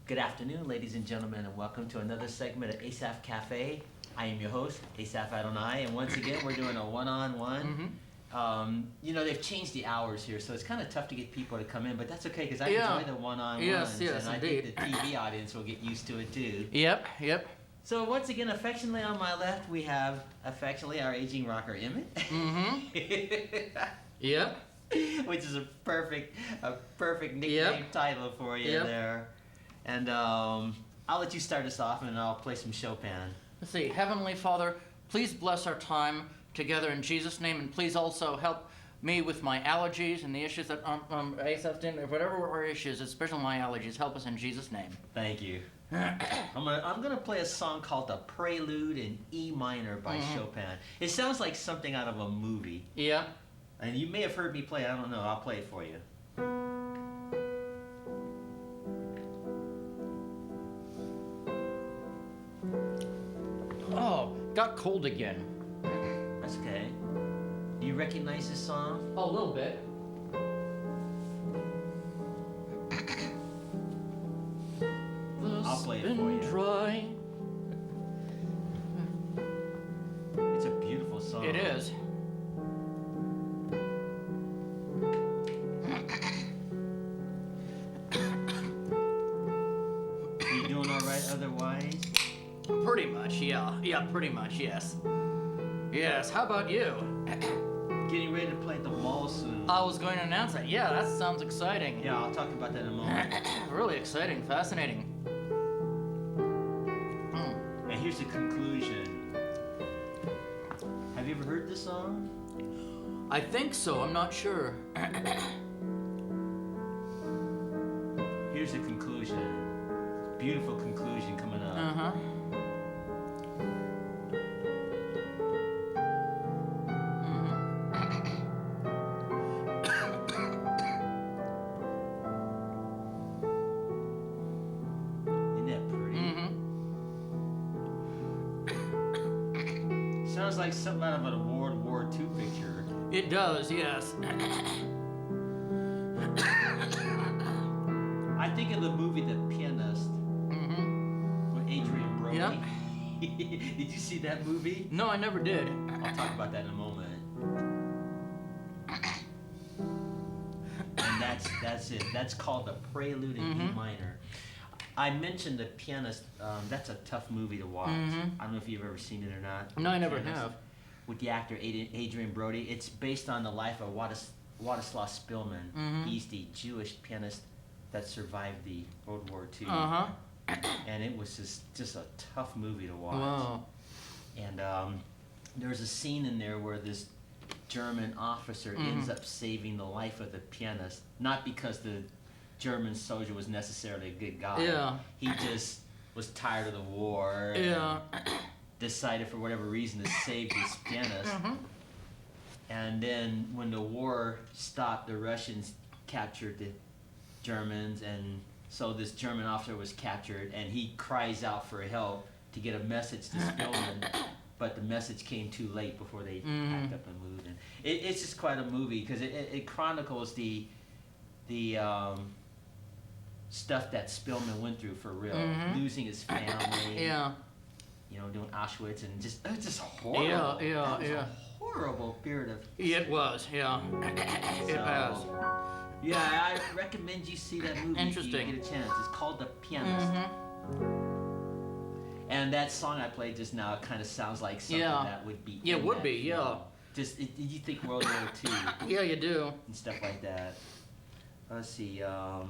Good afternoon, ladies and gentlemen, and welcome to another segment of Asaph Cafe. I am your host, Asaph Adonai, and once again, we're doing a one-on-one. They've changed the hours here, so it's kind of tough to get people to come in, but that's okay, because I enjoy the one-on-ones, yes, and I indeed. think the TV audience will get used to it, too. Yep. So once again, affectionately on my left, we have, affectionately, our aging rocker Emmett. Yep. Which is a perfect nickname title for you there. And I'll let you start us off, and I'll play some Chopin. Let's see. Heavenly Father, please bless our time together in Jesus' name, and please also help me with my allergies and the issues that Asaph's in, whatever our issues, especially my allergies. Help us in Jesus' name. Thank you. I'm gonna play a song called "The Prelude in E Minor" by Chopin. It sounds like something out of a movie. Yeah. And you may have heard me play it. I don't know. I'll play it for you. Oh, got cold again. That's okay. Do you recognize this song? Oh, a little bit. I'll play it for you. Dry. It's a beautiful song. It is. Are you doing all right otherwise? Pretty much, yeah. Yeah, pretty much, yes. Yes, how about you? Getting ready to play at the mall soon. I was going to announce that. Yeah, that sounds exciting. Yeah, I'll talk about that in a moment. Really exciting, fascinating. And here's the conclusion. Have you ever heard this song? I think so, I'm not sure. Here's the conclusion. Beautiful conclusion coming up. Isn't that pretty? Sounds like something out of a World War II picture. It does, yes. I think of the movie The Pianist with Adrian Brody. Yep. Did you see that movie? No, I never did. I'll talk about that in a moment. And that's it. That's called The Prelude in E Minor. I mentioned The Pianist. That's a tough movie to watch. I don't know if you've ever seen it or not. No, I never Pianist, have. with the actor Adrian Brody. It's based on the life of Władysław Spillman. He's the Jewish pianist that survived the World War II. And it was just a tough movie to watch. Wow. And there's a scene in there where this German officer ends up saving the life of the pianist, not because the German soldier was necessarily a good guy. Yeah. He just was tired of the war. Yeah. Decided for whatever reason to save this pianist. And then when the war stopped, the Russians captured the Germans, and so this German officer was captured, and he cries out for help to get a message to Spillman, but the message came too late before they packed up and moved. And it's just quite a movie, because it chronicles the stuff that Spillman went through for real, losing his family. Yeah. You know, doing Auschwitz, and it's just horrible. Yeah. A horrible period of. It was, yeah. It has. Yeah, I recommend you see that movie Interesting. if you get a chance. It's called The Pianist. And that song I played just now kind of sounds like something that would be. Yeah, it in would that be, film. Just did you think World War II Yeah, you do. and stuff like that? Let's see. I'm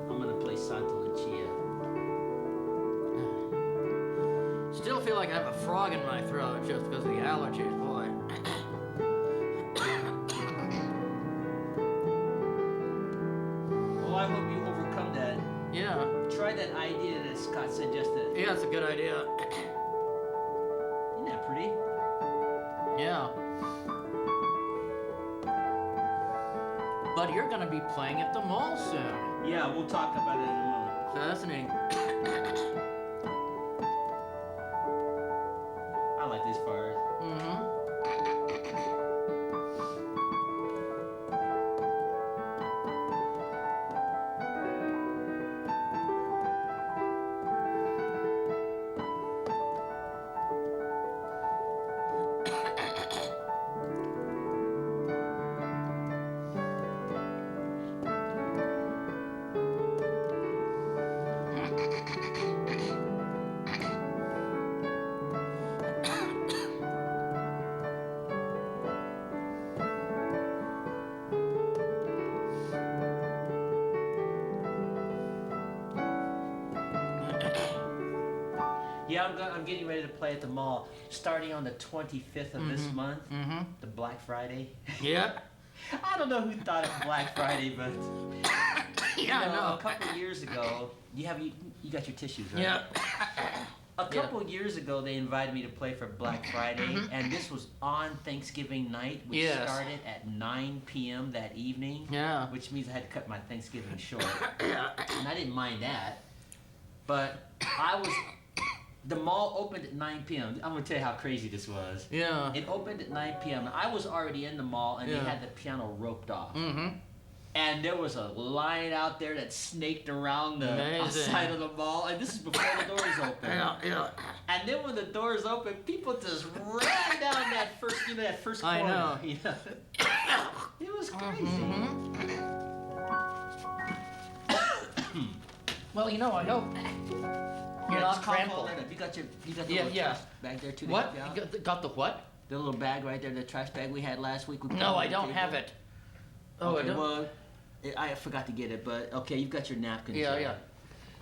gonna play Santa Lucia. Still feel like I have a frog in my throat just because of the allergies, boy. Well, I hope you overcome that. Yeah. Try that idea that Scott suggested. Yeah, it's a good idea. Isn't that pretty? Yeah. But you're gonna be playing at the mall soon. Yeah, we'll talk about it in a moment. Fascinating. I like this part. Yeah, I'm getting ready to play at the mall, starting on the 25th of this month, the Black Friday. Yeah. I don't know who thought of Black Friday, but Yeah, I know. a couple of years ago, you got your tissues, right? Yeah. A couple of years ago, they invited me to play for Black Friday, and this was on Thanksgiving night, which started at 9 p.m. that evening. Yeah. Which means I had to cut my Thanksgiving short, and I didn't mind that. But the mall opened at 9 p.m. I'm gonna tell you how crazy this was. Yeah. It opened at 9 p.m. I was already in the mall, and they had the piano roped off. And there was a line out there that snaked around the outside of the mall, and this is before the doors open. And then when the doors open, people just ran down that first corner. I know. It was crazy. Well, I hope you're not trampled. You got the little trash bag there too? What? You got the what? The little bag right there, the trash bag we had last week. No, I don't have it. Oh, okay, I don't. Well, I forgot to get it, but okay, you've got your napkins. Yeah, there. yeah.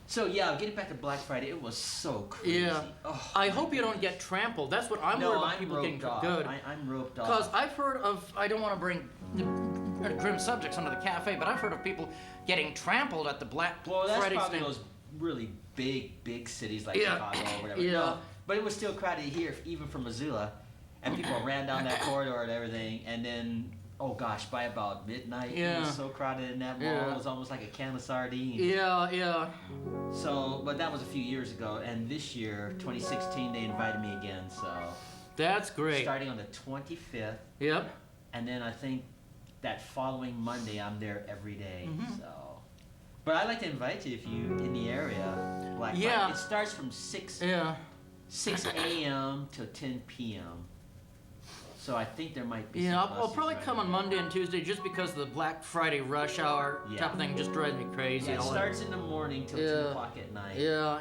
So getting back to Black Friday, it was so crazy. Yeah. Oh, I hope you don't get trampled. That's what I'm worried about. People getting good. I'm roped off. Because I've heard of. I don't want to bring the grim subjects onto the cafe, but I've heard of people getting trampled at the Black Well, that's Friday probably stand. those really big cities like Chicago or whatever. Yeah. No, but it was still crowded here, even from Missoula, and people ran down that corridor and everything, and then. Oh gosh, by about midnight, it was so crowded in that mall, it was almost like a can of sardines. Yeah. So, but that was a few years ago, and this year, 2016, they invited me again, so. That's great. Starting on the 25th. Yep. And then I think that following Monday, I'm there every day, so. But I'd like to invite you if you in the area. Black Friday. It starts from 6 a.m. till 10 p.m. So I think there might be. Yeah, I'll probably come on Monday and Tuesday just because the Black Friday rush hour type of thing just drives me crazy. Yeah, it starts in the morning till 2 o'clock at night. Yeah.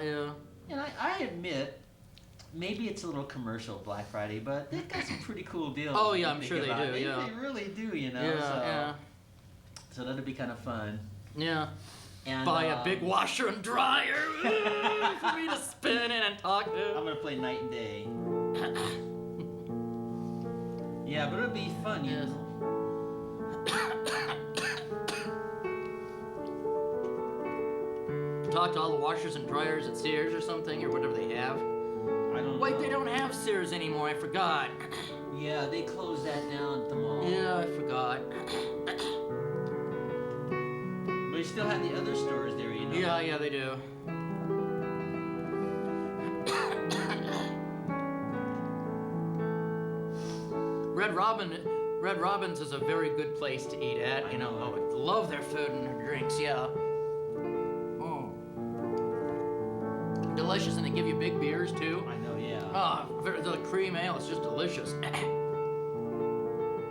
And I admit, maybe it's a little commercial Black Friday, but they've got some pretty cool deals. Oh yeah, I'm sure they do. They really do, So that'll be kind of fun. Yeah. And, buy a big washer and dryer for me to spin in and talk to. I'm gonna play night and day. Yeah, but it'll be fun, Yes. Talk to all the washers and dryers at Sears or something, or whatever they have. I don't know. Wait, they don't have Sears anymore, I forgot. Yeah, they closed that down at the mall. Yeah, I forgot. But you still have the other stores there, Yeah, they do. Red Robin's is a very good place to eat at. I love their food and their drinks. Yeah. Delicious, and they give you big beers too. I know, yeah. The cream ale is just delicious.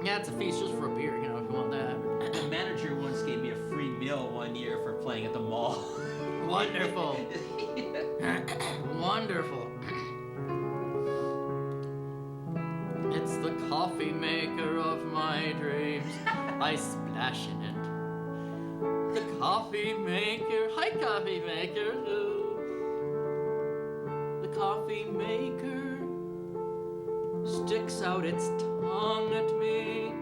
Yeah, it's a feast just for a beer, if you want that. The manager once gave me a free meal one year for playing at the mall. Wonderful. Wonderful. It's the coffee maker of my dreams. I splash in it. The coffee maker. Hi, coffee maker. The coffee maker sticks out its tongue at me,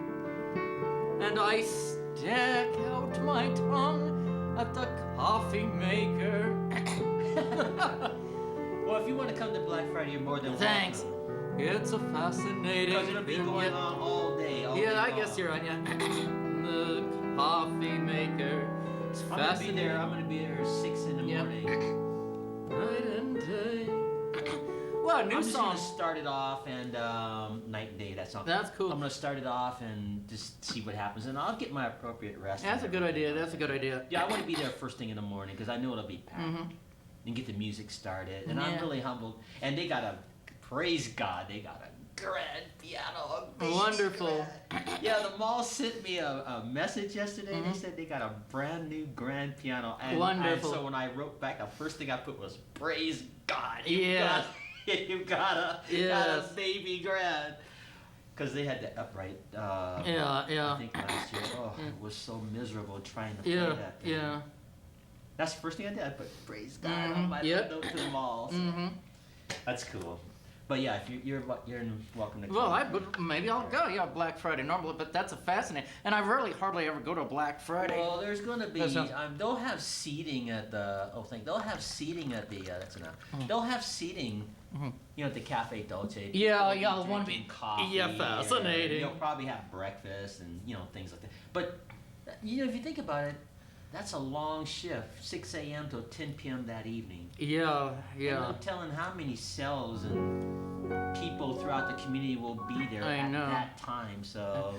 and I stick out my tongue at the coffee maker. Well, if you want to come to Black Friday, you're more than welcome. Thanks. It's a fascinating. Because it'll be going on all day. I guess you're right. Yeah. The coffee maker. It's fascinating. I'm gonna be there at 6 in the morning. Night and day. Well, I'm just gonna start it off and night and day. That song. That's cool. I'm gonna start it off and just see what happens, and I'll get my appropriate rest. That's a good idea. Yeah, I want to be there first thing in the morning because I know it'll be packed. And get the music started, and I'm really humbled. And they got praise God, they got a grand piano. A baby Wonderful. grand. Yeah, the mall sent me a message yesterday. They said they got a brand new grand piano. And, Wonderful. And so when I wrote back, the first thing I put was, praise God. Yeah. You got a baby grand. Because they had the upright. I think last year. Oh, it was so miserable trying to play that thing. Yeah. That's the first thing I did. I put praise God on my window to the mall. So. That's cool. But yeah, if you're welcome to come. Well, maybe I'll go. Yeah, Black Friday normally, but that's a fascinating. And I hardly ever go to Black Friday. Well, there's going to be. They'll have seating at the. They'll have seating at the. That's enough. They'll have seating. You know, at the Cafe Dolce. Yeah, I'll want to be. Coffee. Yeah, fascinating. You'll probably have breakfast and things like that. But if you think about it, that's a long shift, 6 a.m. till 10 p.m. that evening. Yeah. And I'm telling how many cells and people throughout the community will be there at that time. So.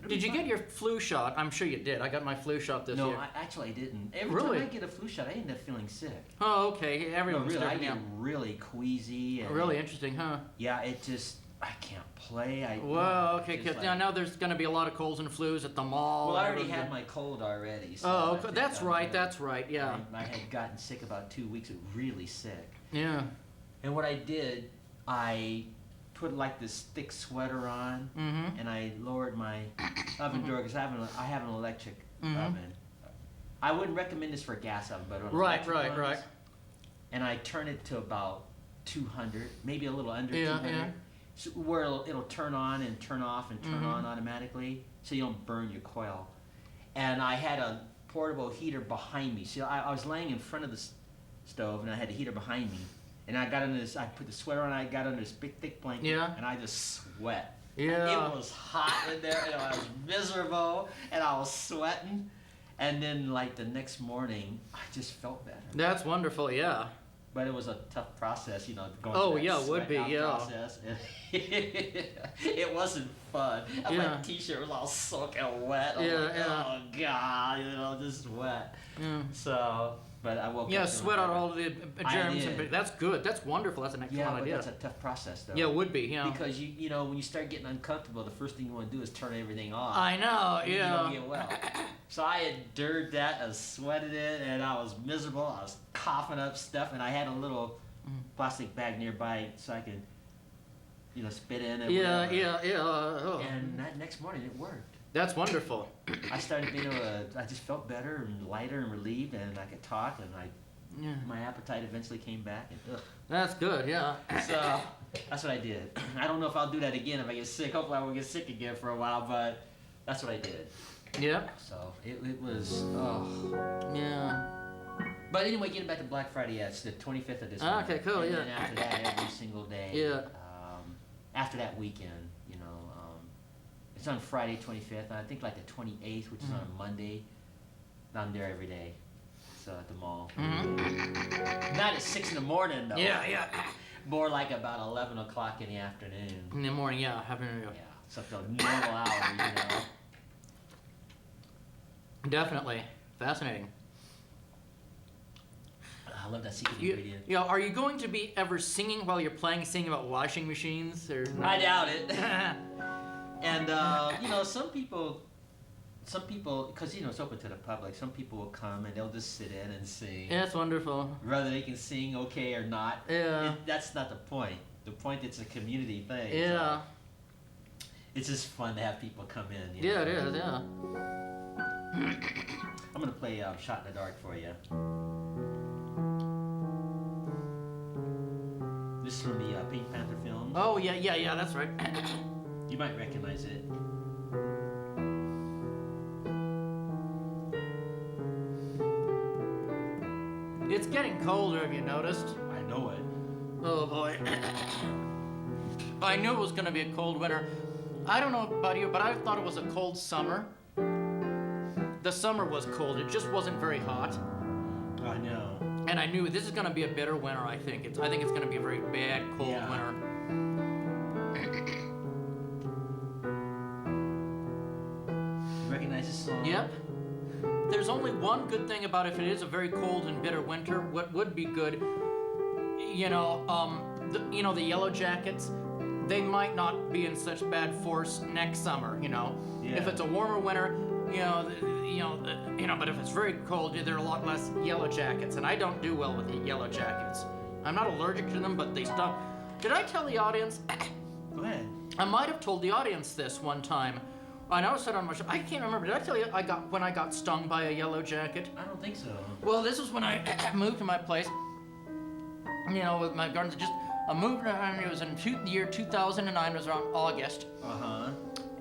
Did you get your flu shot? I'm sure you did. I got my flu shot this year. No, I didn't. Every time I get a flu shot, I end up feeling sick. Oh, okay. Everyone's really, I different. get really queasy. And really interesting, huh? Yeah, I can't play. Well, okay, because now there's going to be a lot of colds and flus at the mall. Well, I already had my cold already. So okay. That's right, yeah. I had gotten sick about 2 weeks, really sick. Yeah. And what I did, I put like this thick sweater on, and I lowered my oven door because I have an electric oven. I wouldn't recommend this for a gas oven, but on right. And I turn it to about 200, maybe a little under 200, so where it'll turn on and turn off and turn on automatically, so you don't burn your coil. And I had a portable heater behind me, so I was laying in front of the stove, and I had a heater behind me. And I got under this. I put the sweater on. I got under this big thick blanket, and I just sweat. Yeah. It was hot in there, and I was miserable, and I was sweating. And then, like the next morning, I just felt better. That's wonderful, yeah. But it was a tough process, going through that would be, process. It wasn't fun. My t-shirt was all soaking wet. Oh God, just wet. So. But I woke up. Sweat out all the germs. That's good. That's wonderful. That's an excellent idea. That's a tough process, though. Yeah, it would be. Yeah. Because when you start getting uncomfortable, the first thing you want to do is turn everything off. I know. You don't get well. So I endured that. I sweated it, and I was miserable. I was coughing up stuff, and I had a little plastic bag nearby so I could, spit in it. Yeah. And that next morning, it worked. That's wonderful. I started being I just felt better and lighter and relieved, and I could talk, and my appetite eventually came back. And, That's good, yeah. So that's what I did. I don't know if I'll do that again if I get sick. Hopefully I won't get sick again for a while, but that's what I did. Yep. So it was, Yeah. But anyway, getting back to Black Friday, it's the 25th of this month. Okay, cool, and then after that, every single day. Yeah. After that weekend, it's on Friday 25th, and I think like the 28th, which is on a Monday. I'm there every day, so at the mall. Not at 6 in the morning though. Yeah. More like about 11 o'clock in the afternoon. In the morning, yeah. Yeah, so the normal hours, Definitely. Fascinating. I love that secret ingredient. Yeah, are you going to be ever singing while you're playing, singing about washing machines? Or I doubt it. And, some people, because, it's open to the public, some people will come and they'll just sit in and sing. Yeah, that's wonderful. Whether they can sing okay or not. Yeah. That's not the point. The point, it's a community thing. Yeah. So it's just fun to have people come in. Yeah, it is, yeah. I'm going to play Shot in the Dark for you. This is from the Pink Panther film. Oh, yeah, that's right. You might recognize it. It's getting colder, have you noticed? I know it. Oh boy. I knew it was going to be a cold winter. I don't know about you, but I thought it was a cold summer. The summer was cold, it just wasn't very hot. I know. And I knew this is going to be a bitter winter, I think. I think it's going to be a very bad, cold winter. Recognize this song? Yep. There's only one good thing about if it is a very cold and bitter winter. What would be good, the Yellow Jackets, they might not be in such bad force next summer. You know, Yeah. if it's a warmer winter, but if it's very cold, there are a lot less yellow jackets, and I don't do well with the yellow jackets. I'm not allergic to them, but they stung. Did I tell the audience? Go ahead. I might have told the audience this one time. I know I said on my show. I can't remember. Did I tell you when I got stung by a yellow jacket? I don't think so. Well, this was when I moved to my place. You know, with my gardens. I moved, and it was in the year 2009. It was around August.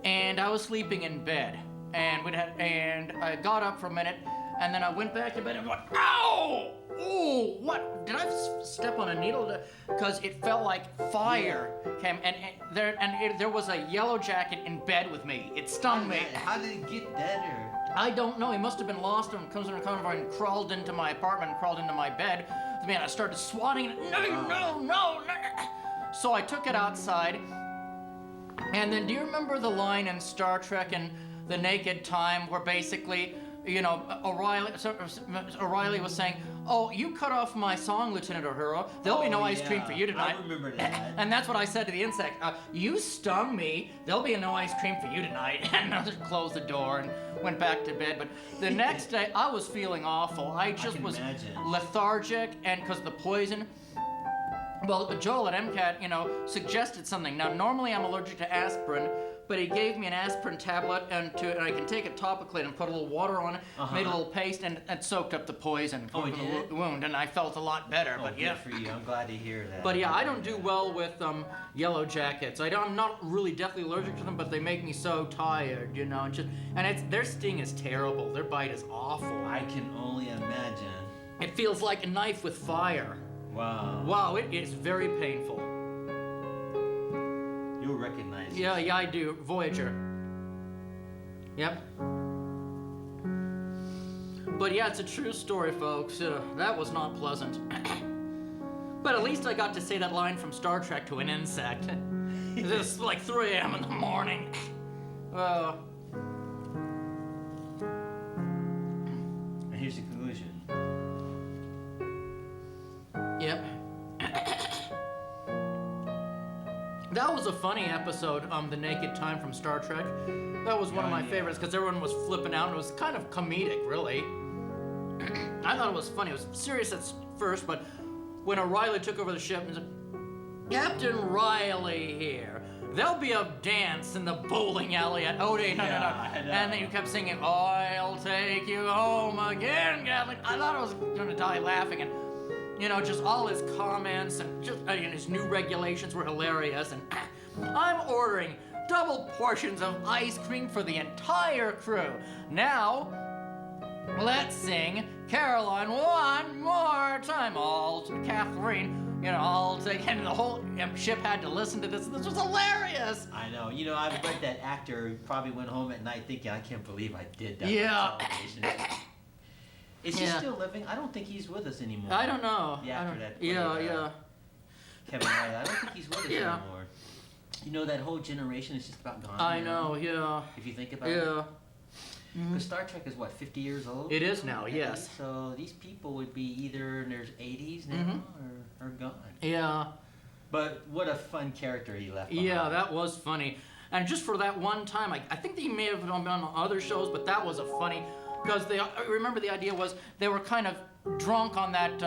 And I was sleeping in bed, and I got up for a minute, and then I went back to bed and went, ow! Oh, what? Did I step on a needle? Because it felt like fire came, and there was a yellow jacket in bed with me. It stung me. How did it get better? I don't know. He must have been lost and comes in a car and crawled into my apartment and crawled into my bed. Man, I started swatting it. No. So I took it outside. And then do you remember the line in Star Trek and The Naked Time where basically, O'Reilly was saying, oh, you cut off my song, Lieutenant Uhura. There'll be no ice cream for you tonight. I remember that. And that's what I said to the insect. You stung me. There'll be no ice cream for you tonight. And I just closed the door and went back to bed. But the next day, I was feeling awful. I was imagine. lethargic, and because the poison. Well, Joel at MCAT, suggested something. Now, normally I'm allergic to aspirin, but he gave me an aspirin tablet, and I can take it topically and put a little water on it, made a little paste, and it soaked up the poison from the wound, and I felt a lot better. Oh, but yeah, good for you. I'm glad to hear that. but yeah, I don't do well with yellow jackets. I'm not really deathly allergic to them, but they make me so tired, and their sting is terrible. Their bite is awful. I can only imagine. It feels like a knife with fire. Wow. Wow, it is very painful. You'll recognize it. Yeah, I do. Voyager. Yep. But yeah, it's a true story, folks. That was not pleasant. But at least I got to say that line from Star Trek to an insect. It's like 3 a.m. in the morning. And here's the conclusion. Yep. That was a funny episode, The Naked Time from Star Trek. That was one of my favorites because everyone was flipping out and it was kind of comedic, really. I thought it was funny. It was serious at first, but when O'Reilly took over the ship and said, Captain Riley here. There'll be a dance in the bowling alley at Ode. No. And then you kept singing, I'll take you home again, Kathleen. I thought I was going to die laughing. And just all his comments and his new regulations were hilarious. And I'm ordering double portions of ice cream for the entire crew. Now, let's sing Caroline one more time. Kathleen, I'll take, and the whole ship had to listen to this. This was hilarious. I know. I've read that actor probably went home at night thinking, I can't believe I did that. Yeah. Is he still living? I don't think he's with us anymore. I don't know. Yeah. Kevin O Reilly. I don't think he's with us anymore. That whole generation is just about gone. I know, yeah. If you think about it. Yeah. Because Star Trek is, 50 years old? It is now, yes. So these people would be either in their 80s now or gone. Yeah. But what a fun character he left behind. Yeah, that was funny. And just for that one time, I think that he may have been on other shows, but that was a funny... Because remember the idea was they were kind of drunk on that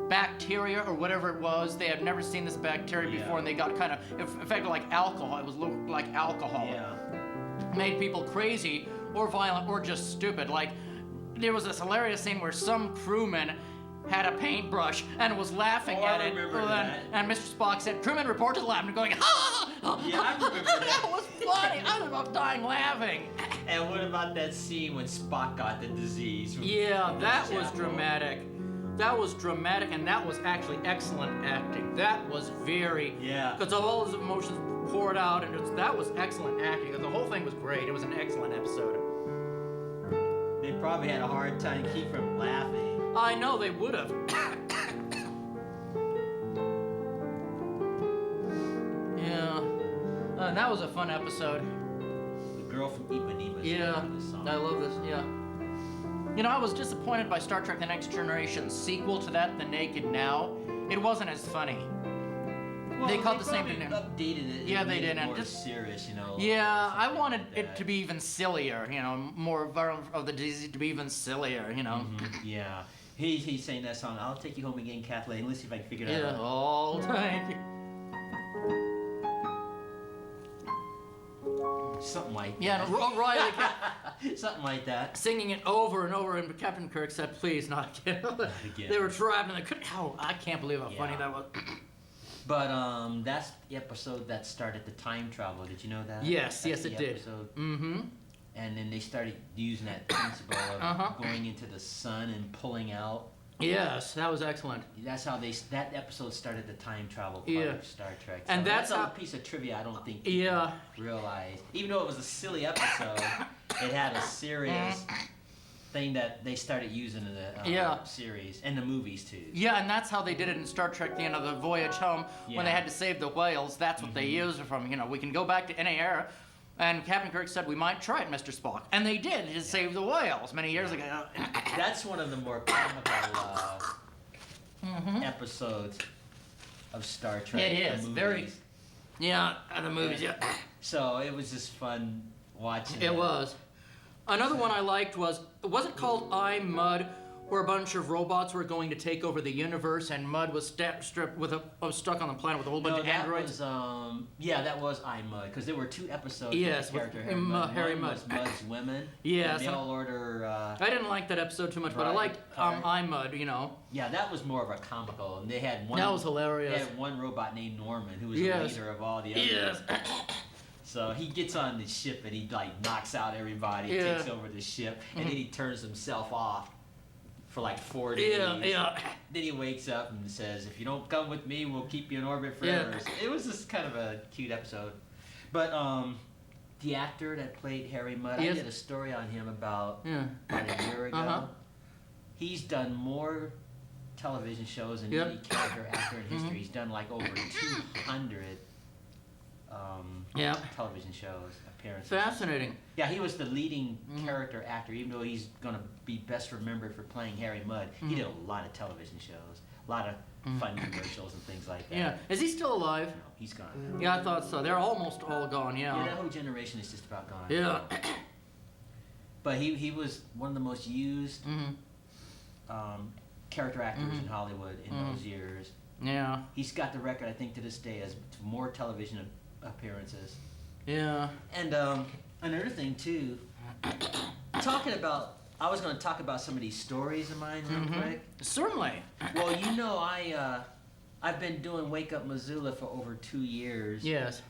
bacteria or whatever it was. They had never seen this bacteria before, and they got kind of affected like alcohol. It was like alcohol. Yeah. Made people crazy or violent or just stupid. Like there was this hilarious scene where some crewman had a paintbrush and was laughing at it. And Mr. Spock said, "Crewman, report to the lab," and going, "Ha!" Yeah, I remember that. That was funny. I was about dying laughing. And what about that scene when Spock got the disease? Yeah, that was dramatic. That was dramatic, and that was actually excellent acting. That was very... Yeah. Because all his emotions poured out, and that was excellent acting. The whole thing was great. It was an excellent episode. They probably had a hard time keep from laughing. I know, they would have. Yeah. And that was a fun episode. Girl from Ipanema. Yeah, I love this, yeah. I was disappointed by Star Trek The Next Generation sequel to that, The Naked Now. It wasn't as funny. Well, they called the same probably thing. updated it. Yeah, and they made did, it and more just- serious, you know. Yeah, or I something wanted like it that. to be even sillier, you know, more of the disease to be even sillier, you know. Yeah. He's saying that song, I'll Take You Home Again, Kathleen. Let's see if I can figure it Yeah, out. all time. Something like Yeah, that. and Riley kept Something like that. singing it over and over, and Captain Kirk said, "Please, not again." again. They were trapped, and they couldn't. Oh, I can't believe how funny Yeah. that was. But that's the episode that started the time travel. Did you know that? Yes, That's yes, it the did. episode. Mm-hmm. And then they started using that principle of Uh-huh. going into the sun and pulling out. Yes, that was excellent. That's how that episode started the time travel part Yeah. of Star Trek. And that's a how- piece of trivia I don't think people Yeah. realize. Even though it was a silly episode, it had a serious thing that they started using in the Yeah. series and the movies too. Yeah, and that's how they did it in Star Trek: The End of the Voyage Home when they Yeah. had to save the whales. That's what they used it from. You know, we can go back to any era. And Captain Kirk said we might try it, Mr. Spock, and they did to save the whales many years ago. That's one of the more comical episodes of Star Trek. It the is, movies. very- Yeah, and the movies. Yeah. So it was just fun watching. It was. Another one I liked was it called I, Mud, where a bunch of robots were going to take over the universe, and Mud was stripped was stuck on the planet with a whole bunch No, of that androids. was that was I Mud because there were 2 episodes. Yes, with the with character Harry Mudd. Harry One Mudd. was Mudd's women. Yes, The and- mail order. I didn't like that episode too much, but I Right, liked alright. I, Mud. You know, Yeah, that was more of a comical, and they had one. that was They hilarious. had one robot named Norman who was Yes. the leader of all the others. Yes. So he gets on the ship and he like knocks out everybody, Yeah. takes over the ship, and then he turns himself off for like 4 days. Yeah. Then he wakes up and says, "If you don't come with me, we'll keep you in orbit Yeah. forever." So it was just kind of a cute episode. But the actor that played Harry Mudd, Yes. I did a story on him about Yeah. a year ago. Uh-huh. He's done more television shows than Yep. any character actor in history. He's done like over 200 Yeah. television shows appearances. Fascinating. Yeah, he was the leading character actor, even though he's gonna be best remembered for playing Harry Mudd. He did a lot of television shows, a lot of fun commercials and things like that. Yeah. Is he still alive? No, he's gone. Yeah, I thought so. They're almost all gone. Yeah, Yeah. that whole generation is just about gone. Yeah. But he was one of the most used character actors in Hollywood in those years. Yeah. He's got the record, I think, to this day as more television appearances. Yeah. And another thing too, I was going to talk about some of these stories of mine real quick. Certainly. Well, you know, I've been doing Wake Up Missoula for over 2 years. Yes.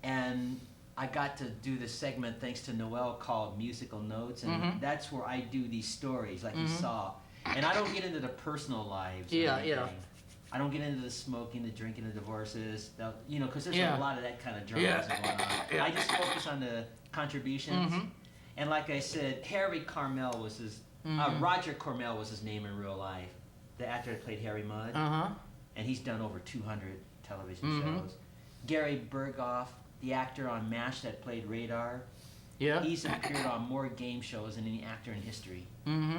And I got to do this segment thanks to Noel called Musical Notes, and that's where I do these stories, like you saw. And I don't get into the personal lives. Or Yeah, anything. yeah. I don't get into the smoking, the drinking, the divorces, you know, because there's Yeah. a lot of that kind of drama Yeah. going on. Yeah. I just focus on the contributions. And like I said, Harry Carmel was his, Roger Cormel was his name in real life, the actor that played Harry Mudd. Uh-huh. And he's done over 200 television shows. Gary Berghoff, the actor on MASH that played Radar, Yeah. he's appeared on more game shows than any actor in history.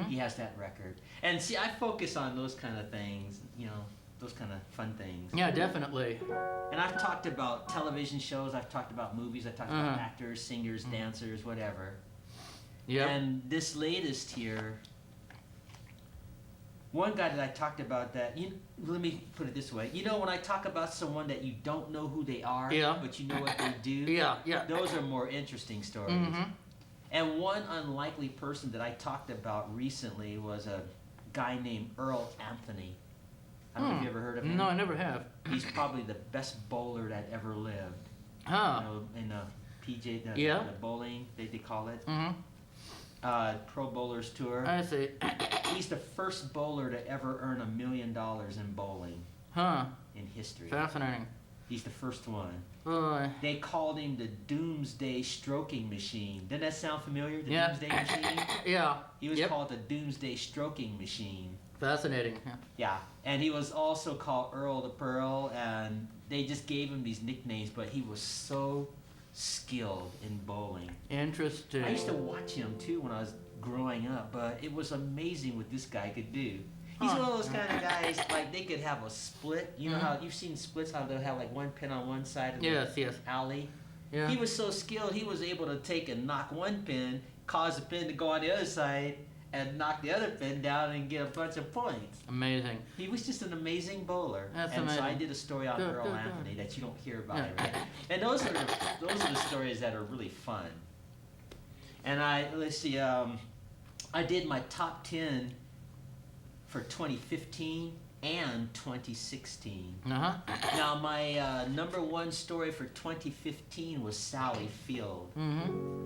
He has that record. And see, I focus on those kind of things, you know, those kind of fun things. Yeah, definitely. And I've talked about television shows, I've talked about movies, I've talked about actors, singers, dancers, whatever. Yeah. And this latest here, one guy that I talked about that, let me put it this way. You know, when I talk about someone that you don't know who they are, Yeah. but you know what they do, Yeah. those are more interesting stories. And one unlikely person that I talked about recently was a guy named Earl Anthony. I don't know if you ever heard of him. No, I never have. He's probably the best bowler that ever lived. Huh. You know, in the PJ, Yeah. the bowling, they call it. Mm-hmm. Pro Bowlers Tour. I see. He's the first bowler to ever earn $1 million in bowling Huh. in history. Fascinating. He's the first one. Oh, They called him the Doomsday Stroking Machine. Doesn't that sound familiar? The Yeah. Doomsday Machine? yeah. He was Yep. called the Doomsday Stroking Machine. Fascinating. Yeah. Yeah. And he was also called Earl the Pearl, and they just gave him these nicknames, but he was so skilled in bowling. Interesting. I used to watch him too when I was growing up, but it was amazing what this guy could do. He's one of those kind of guys, like, they could have a split. You know how, you've seen splits, how they'll have, like, one pin on one side of the alley? Yeah. He was so skilled, he was able to take and knock one pin, cause a pin to go on the other side, and knock the other pin down and get a bunch of points. Amazing. He was just an amazing bowler. That's and amazing. So I did a story on Earl Anthony that you don't hear about. Right? And those are the stories that are really fun. And I did my top 10 for 2015 and 2016. Uh-huh. Now my number one story for 2015 was Sally Field,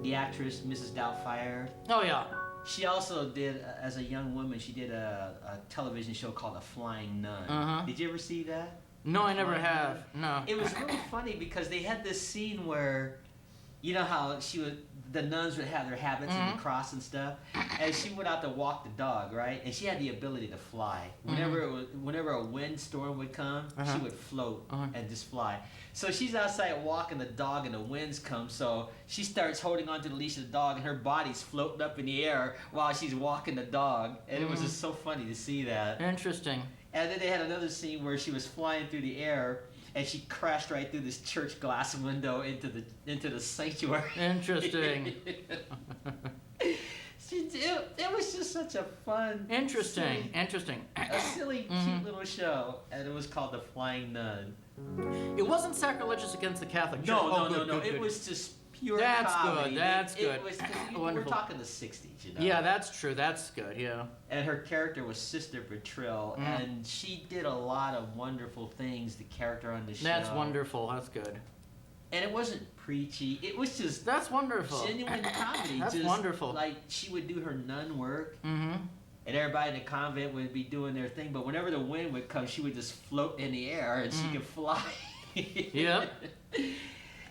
the actress Mrs. Doubtfire. Oh yeah. She also did, as a young woman, she did a television show called The Flying Nun. Did you ever see that? No, I never have. No. It was really funny because they had this scene where, you know how the nuns would have their habits and the cross and stuff, and she went out to walk the dog, right? And she had the ability to fly. Whenever a windstorm would come, she would float and just fly. So she's outside walking the dog and the winds come, so she starts holding onto the leash of the dog and her body's floating up in the air while she's walking the dog. And it was just so funny to see that. Interesting. And then they had another scene where she was flying through the air and she crashed right through this church glass window into the sanctuary. Interesting. It was just such a fun, Interesting. silly, cute little show, and it was called The Flying Nun. It wasn't sacrilegious against the Catholic Church. No. It was just pure comedy. That's good. It was, we're talking the 60s, you know. Yeah, that's true. That's good, yeah. And her character was Sister Bertrill, and she did a lot of wonderful things, the character on the show. That's wonderful. That's good. And it wasn't preachy. It was just... That's wonderful. Genuine comedy. That's just, wonderful. Like, she would do her nun work, and everybody in the convent would be doing their thing, but whenever the wind would come, she would just float in the air, and she could fly. Yep.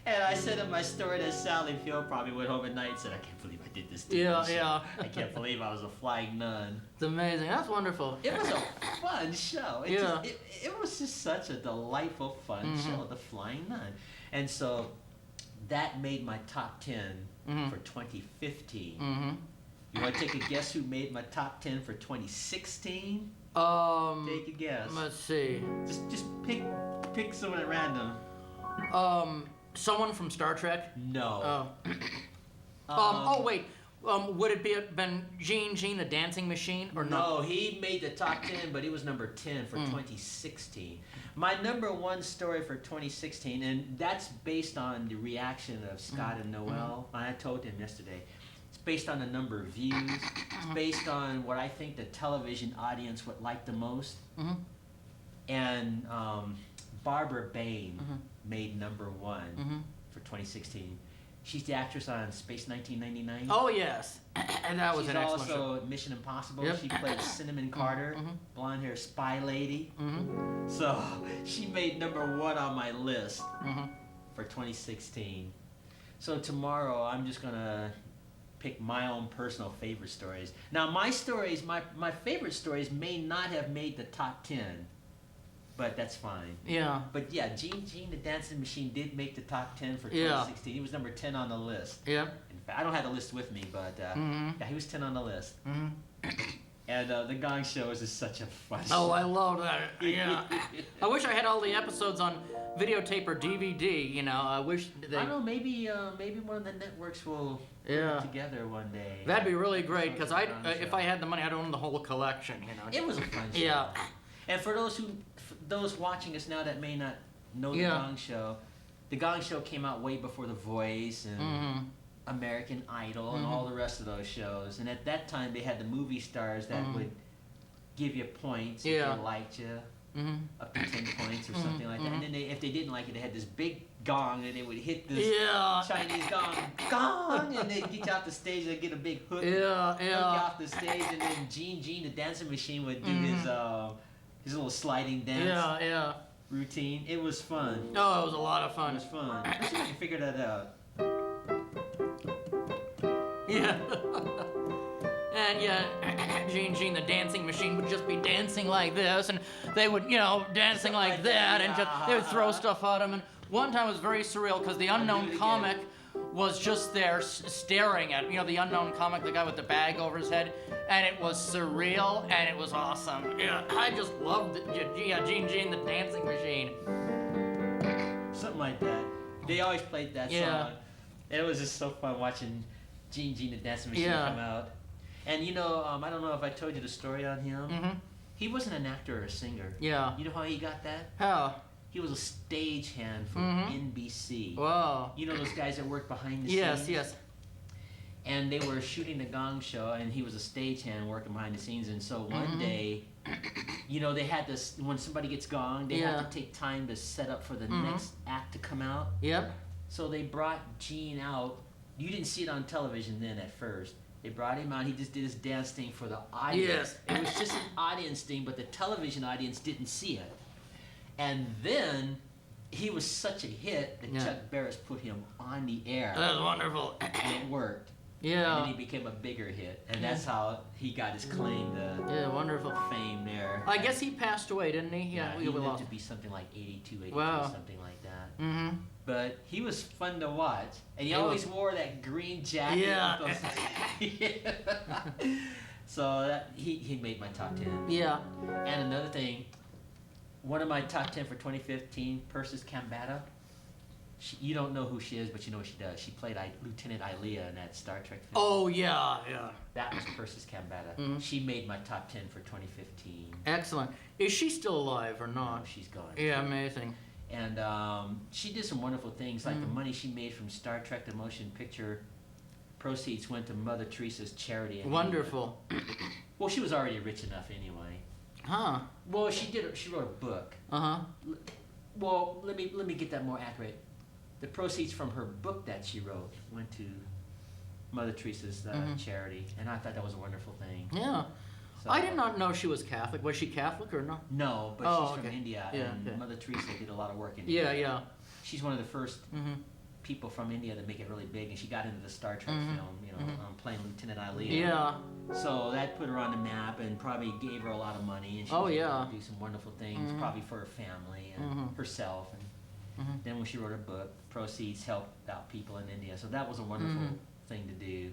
And I said in my story that Sally Field probably went home at night and said, I can't believe I did this. Yeah. I can't believe I was a flying nun. It's amazing. That's wonderful. It was a fun show. It was just such a delightful, fun show, The Flying Nun. And so that made my top 10 for 2015. You want to take a guess who made my top 10 for 2016? Take a guess. Let's see. Just pick someone at random. Someone from Star Trek? No. Wait. Would it been Gene the Dancing Machine or no? No, he made the top 10, but he was number 10 for 2016. My number one story for 2016, and that's based on the reaction of Scott and Noel. I told him yesterday. It's based on the number of views. It's based on what I think the television audience would like the most. And Barbara Bain made number one for 2016. She's the actress on Space 1999. Oh, yes. And that was She's an excellent show. also Mission Impossible. Yep. She played Cinnamon Carter, blonde hair spy lady. So she made number one on my list for 2016. So tomorrow I'm just going to pick my own personal favorite stories. Now my stories, my favorite stories may not have made the top 10. But that's fine. Yeah. But yeah, Gene the Dancing Machine did make the top 10 for 2016. He was number 10 on the list. Yep. In fact, I don't have the list with me, but yeah, he was 10 on the list. And the Gong Show is just such a fun show. Oh, I love that. Yeah. I wish I had all the episodes on videotape or DVD. You know, I wish they. I don't know. Maybe one of the networks will put it together one day. That'd be really great because if I had the money, I'd own the whole collection. You know. It was a fun show. Yeah. And for those watching us now that may not know the Gong Show, the Gong Show came out way before The Voice and American Idol and all the rest of those shows. And at that time, they had the movie stars that would give you points if they liked you, up to 10 points or something like that. And then if they didn't like it, they had this big gong and they would hit this Chinese gong, and they'd get you off the stage. They'd get a big hook, hook you off the stage, and then Gene the Dancing Machine would do his little sliding dance routine. It was fun. Oh, it was a lot of fun. It was fun. Let's see if I can figure that out. Yeah. And Gene the Dancing Machine would just be dancing like this, and they would, dancing like that, and they would throw stuff at him. And one time it was very surreal because the unknown comic was just there staring at, the unknown comic, the guy with the bag over his head, and it was surreal and it was awesome. Yeah, I just loved Gene, the dancing machine. Something like that. They always played that song. It was just so fun watching Gene the dancing machine come out. And I don't know if I told you the story on him. Mm-hmm. He wasn't an actor or a singer. Yeah. You know how he got that? How? He was a stagehand for NBC. Wow. You know those guys that work behind the Yes. scenes? Yes. And they were shooting the Gong Show, and he was a stagehand working behind the scenes. And so one day, they had this, when somebody gets gonged, they have to take time to set up for the next act to come out. Yep. So they brought Gene out. You didn't see it on television then at first. They brought him out. He just did his dance thing for the audience. Yes. It was just an audience thing, but the television audience didn't see it. And then he was such a hit that Chuck Barris put him on the air. That was wonderful. And it worked. Yeah. And then he became a bigger hit. And that's how he got his claim to wonderful fame there. I guess he passed away, didn't he? Yeah, he we lived lost. to be something like 82, 83, Wow. something like that. Mm-hmm. But he was fun to watch. And he always wore that green jacket. Yeah. So he made my top 10. Yeah. And another thing, one of my top 10 for 2015, Persis Kambata. You don't know who she is, but you know what she does. She played Lieutenant Ilea in that Star Trek film. Oh, yeah. That was Persis Kambata. Mhm. She made my top 10 for 2015. Excellent. Is she still alive or No, not? she's gone. Yeah, amazing. And she did some wonderful things, like the money she made from Star Trek the Motion Picture proceeds went to Mother Teresa's charity. In Wonderful. England. Well, she was already rich enough anyway. Huh. Well, she wrote a book. Uh-huh. Well, let me get that more accurate. The proceeds from her book that she wrote went to Mother Teresa's charity, and I thought that was a wonderful thing. Yeah. So, I did not know she was Catholic. Was she Catholic or not? No, but she's from India, and okay. Mother Teresa did a lot of work in India. Yeah. She's one of the first people from India that make it really big, and she got into the Star Trek film, playing Lieutenant Ilea. Yeah. So that put her on the map and probably gave her a lot of money, and she was able to do some wonderful things, probably for her family and herself. And then when she wrote her book, proceeds helped out people in India. So that was a wonderful thing to do.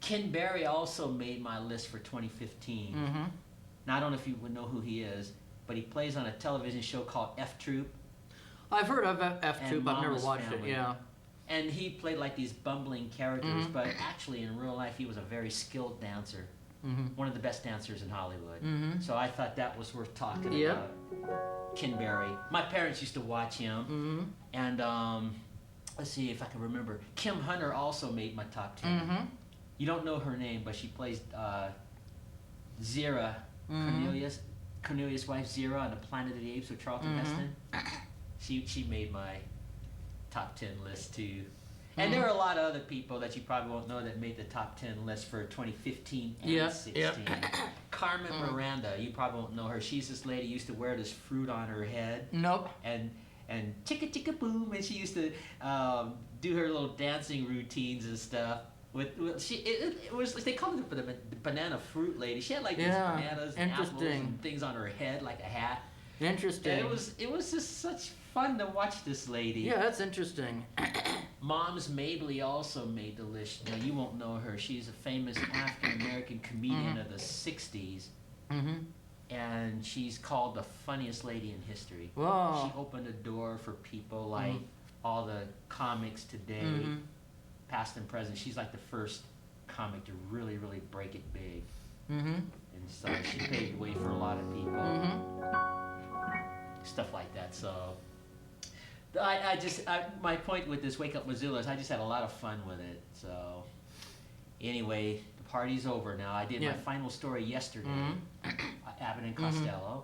Ken Berry also made my list for 2015. Now, I don't know if you would know who he is, but he plays on a television show called F Troop. I've heard of F2, but I've never Mama's watched Family. it. Yeah. And he played like these bumbling characters, but actually in real life he was a very skilled dancer. One of the best dancers in Hollywood. So I thought that was worth talking about. Ken Berry. My parents used to watch him. And let's see if I can remember. Kim Hunter also made my top 10. You don't know her name, but she plays Zira, Cornelius' wife Zira on the Planet of the Apes with Charlton Heston. She made my top 10 list too. And there are a lot of other people that you probably won't know that made the top 10 list for 2015 and 16. Carmen Miranda, you probably won't know her. She's this lady who used to wear this fruit on her head. Nope. And chicka chicka boom, and she used to do her little dancing routines and stuff. It was they called it the banana fruit lady. She had like these bananas and apples and things on her head like a hat. Interesting. And it was just such fun to watch this lady. Yeah, that's interesting. Moms Mabley also made the list. Now you won't know her. She's a famous African American comedian of the '60s. And she's called the funniest lady in history. Wow. She opened a door for people like all the comics today, past and present. She's like the first comic to really, really break it big. And so she paved the way for a lot of people. Stuff like that. So my point with this Wake Up Missoula is I just had a lot of fun with it. So anyway, the party's over now. I did my final story yesterday, Abbott and Costello.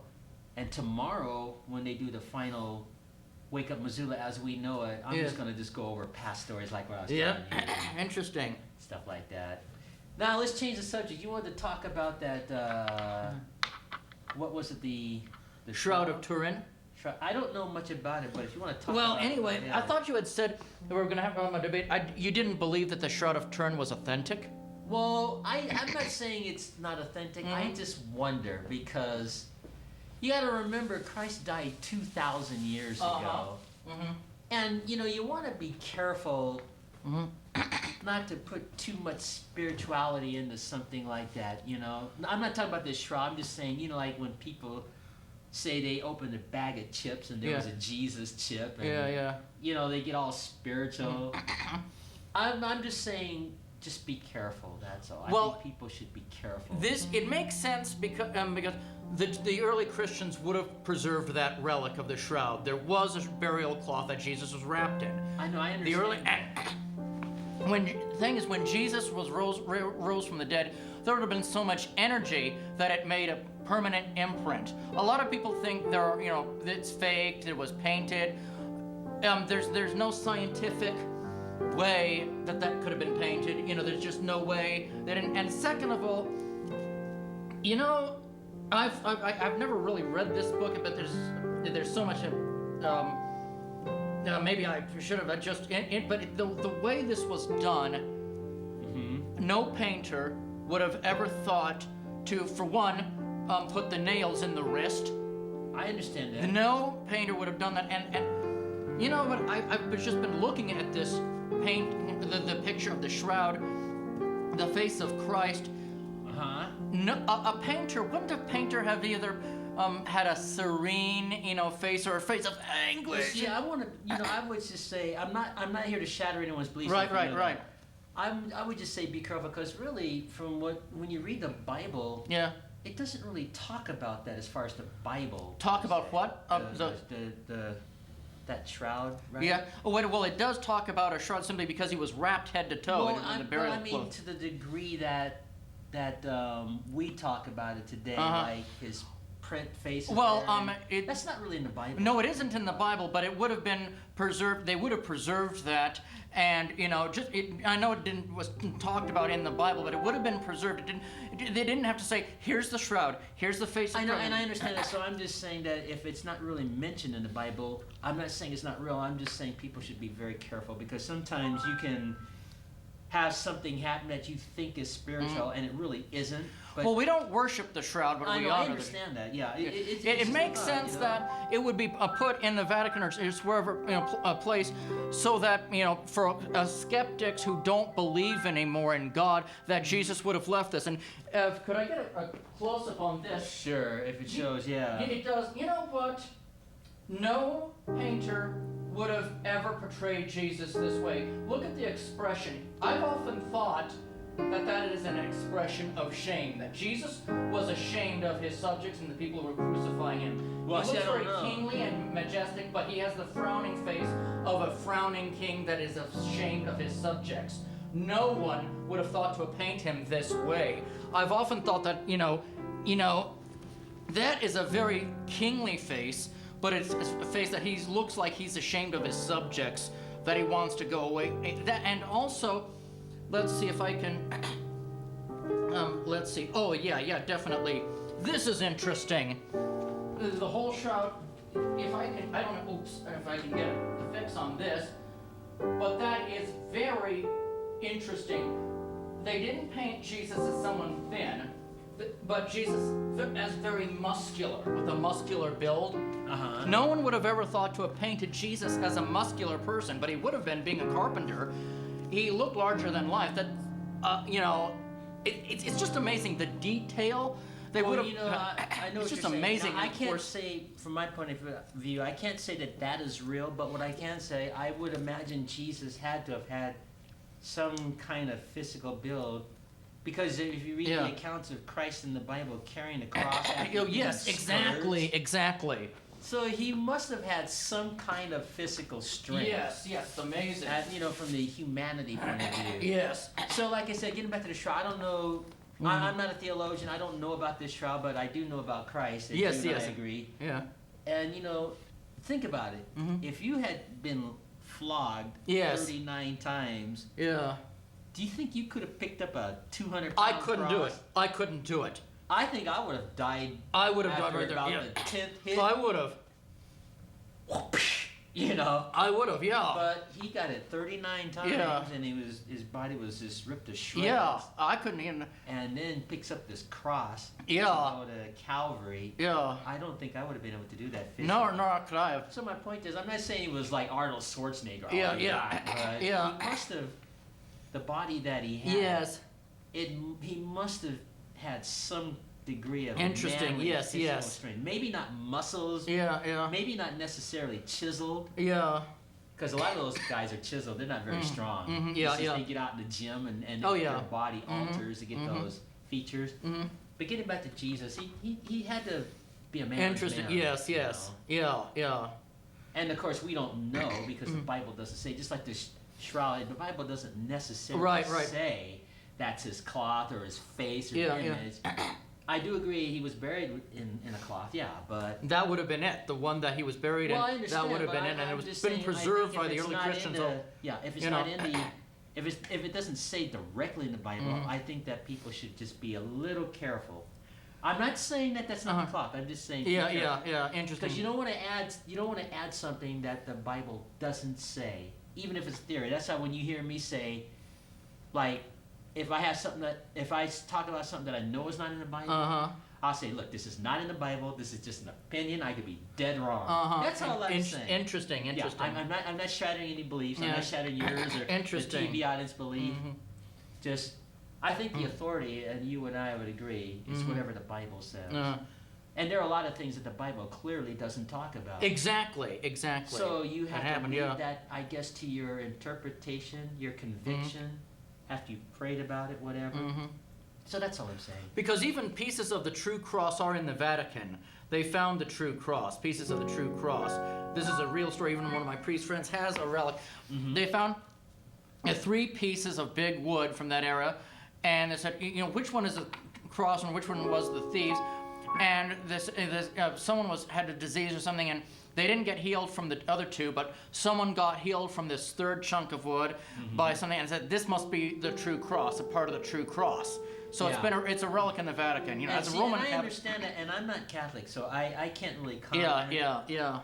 And tomorrow, when they do the final Wake Up Missoula as we know it, I'm just going to just go over past stories like what I was telling you. Interesting. Stuff like that. Now, let's change the subject. You wanted to talk about that, what was it, the Shroud of Turin? I don't know much about it, but if you want to talk Well, about anyway, it. I thought you had said that we were going to have a debate. You didn't believe that the Shroud of Turin was authentic? Well, I'm not saying it's not authentic. I just wonder because you got to remember Christ died 2,000 years ago. And, you want to be careful not to put too much spirituality into something like that, you know. I'm not talking about this shroud. I'm just saying, you know, like when people say they opened a bag of chips and there was a Jesus chip, and you know, they get all spiritual. I'm just saying, just be careful. That's all. I think people should be careful. It makes sense because the early Christians would have preserved that relic of the shroud. There was a burial cloth that Jesus was wrapped in. I know. I understand. The early thing is, when Jesus was rose from the dead, there would have been so much energy that it made a permanent imprint. A lot of people think it's faked. It was painted. There's no scientific way that could have been painted. You know, there's just no way that. And second of all, you know, I've never really read this book, but there's so much. Maybe I should have just. But the way this was done, no painter would have ever thought to, for one, put the nails in the wrist. I understand that. No painter would have done that, and you know, but I've just been looking at this the picture of the shroud, the face of Christ. No, a painter wouldn't a painter have either had a serene, you know, face or a face of anguish? Yeah, I would just say I'm not here to shatter anyone's beliefs. Right. I would just say be careful, because really, when you read the Bible, it doesn't really talk about that as far as the Bible. Talk about what? That shroud, right? Yeah. Oh, well, it does talk about a shroud simply because he was wrapped head to toe in the burial cloth. To the degree that we talk about it today, like his print face. Well, that's not really in the Bible. No, it isn't in the Bible, but it would have been preserved. They would have preserved that, and you know, I know it wasn't talked about in the Bible, but it would have been preserved. They didn't have to say, "Here's the shroud. Here's the face." I know, and I understand that. So I'm just saying that if it's not really mentioned in the Bible, I'm not saying it's not real. I'm just saying people should be very careful, because sometimes you can have something happen that you think is spiritual and it really isn't. But well, we don't worship the shroud, but we honor I understand that. Yeah, it makes sense that it would be put in the Vatican or wherever, you know, a place, so that, you know, for skeptics who don't believe anymore in God, that Jesus would have left this. And could I get a close up on this? Sure, if it shows, It does. You know what? No painter would have ever portrayed Jesus this way. Look at the expression. I've often thought that is an expression of shame, that Jesus was ashamed of his subjects and the people who were crucifying him. Well, he looks very kingly and majestic, but he has the frowning face of a frowning king that is ashamed of his subjects. No one would have thought to paint him this way. I've often thought that, you know, that is a very kingly face, but it's a face that he looks like he's ashamed of his subjects, that he wants to go away. And also, let's see if I can, let's see. Oh, yeah, definitely. This is interesting. The whole shroud, if I can, I don't know, if I can get a fix on this, but that is very interesting. They didn't paint Jesus as someone thin, but Jesus as very muscular, with a muscular build. No one would have ever thought to have painted Jesus as a muscular person, but he would have been, being a carpenter. He looked larger than life. That, you know, it's just amazing, the detail. They would have. You know, I know it's what just you're amazing. Now, I can't say, from my point of view, I can't say that is real. But what I can say, I would imagine Jesus had to have had some kind of physical build. Because if you read the accounts of Christ in the Bible carrying the cross, yes, exactly. So he must have had some kind of physical strength. Yes, amazing. You know, from the humanity point of view. Yes. So, like I said, getting back to the shroud, I don't know. I'm not a theologian. I don't know about this shroud, but I do know about Christ. Yes. I agree. Yeah. And you know, think about it. If you had been flogged 39 times. Yeah. Do you think you could have picked up a 200-pound I couldn't do it. cross? I couldn't do it. I think I would have died. I would have died after right there. about the 10th hit. I would have. You know. I would have, yeah. But he got it 39 times, Yeah. and his body was just ripped to shreds. Yeah, I couldn't even. And then picks up this cross. Yeah. To go to Calvary. Yeah. I don't think I would have been able to do that physically. No, could I have? So my point is, I'm not saying he was like Arnold Schwarzenegger. Yeah, all yeah. that, but Yeah. he must have, the body that he had. Yes. He must have had some degree of Interesting, manly yes, physical yes. strength. Maybe not muscles. Yeah. Maybe not necessarily chiseled. Yeah. Because a lot of those guys are chiseled. They're not very strong. Mhm, It's yeah, just yeah. They get out in the gym and Oh, yeah. their body alters to get those features. But getting back to Jesus, he had to be a man. Interesting. Man, Yes. you know? Yeah. And of course, we don't know because the Bible doesn't say. Just like the shroud, the Bible doesn't necessarily Right. say that's his cloth or his face or Yeah, the yeah. image. I do agree he was buried in a cloth, yeah, but That would have been it. The one that he was buried well, I in. understand, That would have but been it, and I'm it was just been saying, I preserved think by if the it's early not Christians. in the, yeah, if it's you not know. in the, if it doesn't say directly in the Bible, I think that people should just be a little careful. I'm not saying that that's not the cloth. I'm just saying Yeah. Interesting. because you don't want to add something that the Bible doesn't say, even if it's theory. That's how when you hear me say, like, if I talk about something that I know is not in the Bible, I'll say, look, this is not in the Bible. This is just an opinion. I could be dead wrong. That's all I'm saying. Interesting. Yeah, I'm not shattering any beliefs. I'm Yeah. not shattering yours or Interesting. the TV audience belief. Just, I think the authority, and you and I would agree, is whatever the Bible says. And there are a lot of things that the Bible clearly doesn't talk about. Exactly. So you have to happened, leave yeah. that, I guess, to your interpretation, your conviction, after you've prayed about it, whatever. So that's all I'm saying. Because even pieces of the true cross are in the Vatican. They found the true cross, pieces of the true cross. This is a real story. Even one of my priest friends has a relic. They found 3 pieces of big wood from that era, and they said, you know, which one is the cross and which one was the thieves? And someone had a disease or something, and they didn't get healed from the other 2, but someone got healed from this 3rd chunk of wood by something, and said this must be the true cross, a part of the true cross. So it's a relic in the Vatican, you know. And As a see, Roman and I Catholic. understand that, and I'm not Catholic, so I can't really comment on it. Yeah.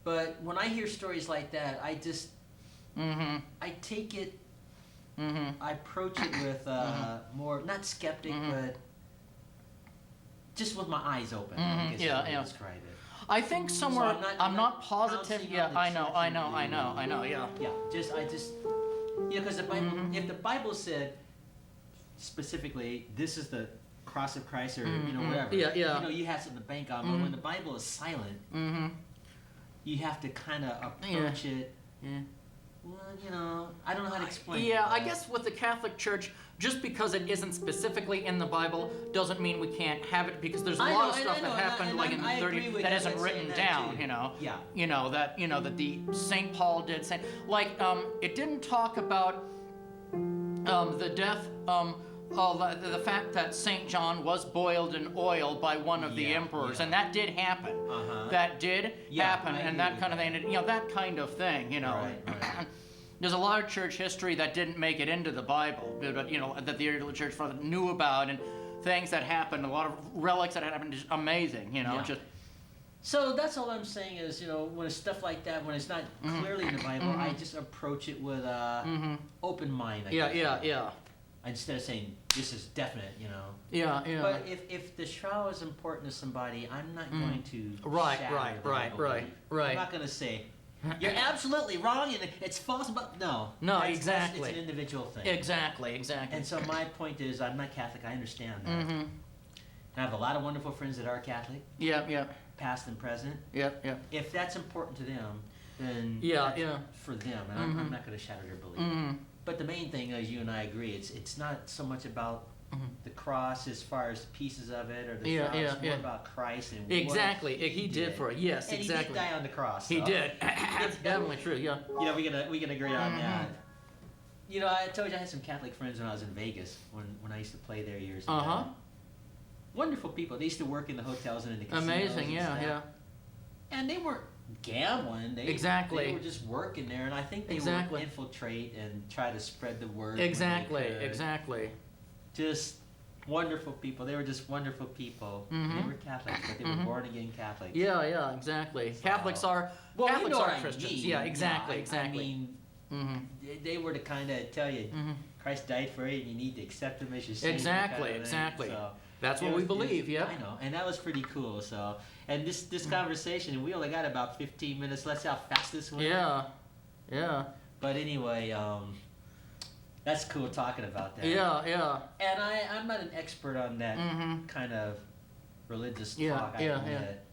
But when I hear stories like that, I just, I take it, I approach it with more, not skeptic, but just with my eyes open. I guess Yeah, I would yeah. describe it. I think somewhere, I'm not positive. pouncing Yeah, on the I know, church yeah. Yeah, because the Bible, if the Bible said specifically, this is the cross of Christ, or whatever. Yeah. You know, you have something to bank on, but when the Bible is silent, you have to kind of approach it. Yeah. Well, I don't know how to explain. Yeah, it, I guess with the Catholic Church, just because it isn't specifically in the Bible doesn't mean we can't have it, because there's a lot of stuff that happened like in the 30s that isn't written down, too. you know. Yeah. You know that the St. Paul did it didn't talk about the death the fact that St. John was boiled in oil by one of the emperors, and that did happen. That did happen, and that kind of thing, that kind of thing, you know. Right. There's a lot of church history that didn't make it into the Bible, but that the early church father knew about, and things that happened, a lot of relics that happened, just amazing, just. So that's all I'm saying is, when it's stuff like that, when it's not clearly in the Bible, I just approach it with open mind. I guess. Yeah. Instead of saying this is definite, Yeah. But if the shroud is important to somebody, I'm not going to Right. I'm not going to say you're absolutely wrong and it's false. But no, exactly. It's an individual thing. Exactly. And so my point is, I'm not Catholic. I understand that. And I have a lot of wonderful friends that are Catholic. Yeah. Past and present. Yeah. If that's important to them, then that's for them, and I'm not going to shatter their belief. But the main thing, as you and I agree, it's not so much about the cross as far as pieces of it or the shroud. It's more about Christ and exactly. what he did for it. Yes, and exactly. he did die on the cross. He so. did. That's definitely true. Yeah. We can agree on that. I told you I had some Catholic friends when I was in Vegas when I used to play there years ago. Wonderful people. They used to work in the hotels and in the casinos. Amazing. Yeah. And they weren't gambling. They were just working there, and I think they would infiltrate and try to spread the word. Exactly. Just Wonderful people. They were just wonderful people. Mhm. They were Catholics, but they were born again Catholics. Yeah, exactly. So- Catholics are Well, Catholics you know are what I Christians. mean. Yeah, exactly, I exactly. mean, Mhm. they were to kind of tell you, Christ died for you, and you need to accept Him as your Savior. Exactly, kind of thing. exactly. So, That's it what we was- believe. Yeah. I know, and that was pretty cool. So, and this conversation, we only got about 15 minutes. Let's see how fast this went. Yeah. But anyway, that's cool talking about that. Yeah. And I'm not an expert on that Mhm. kind of religious Yeah, talk. I yeah, admit.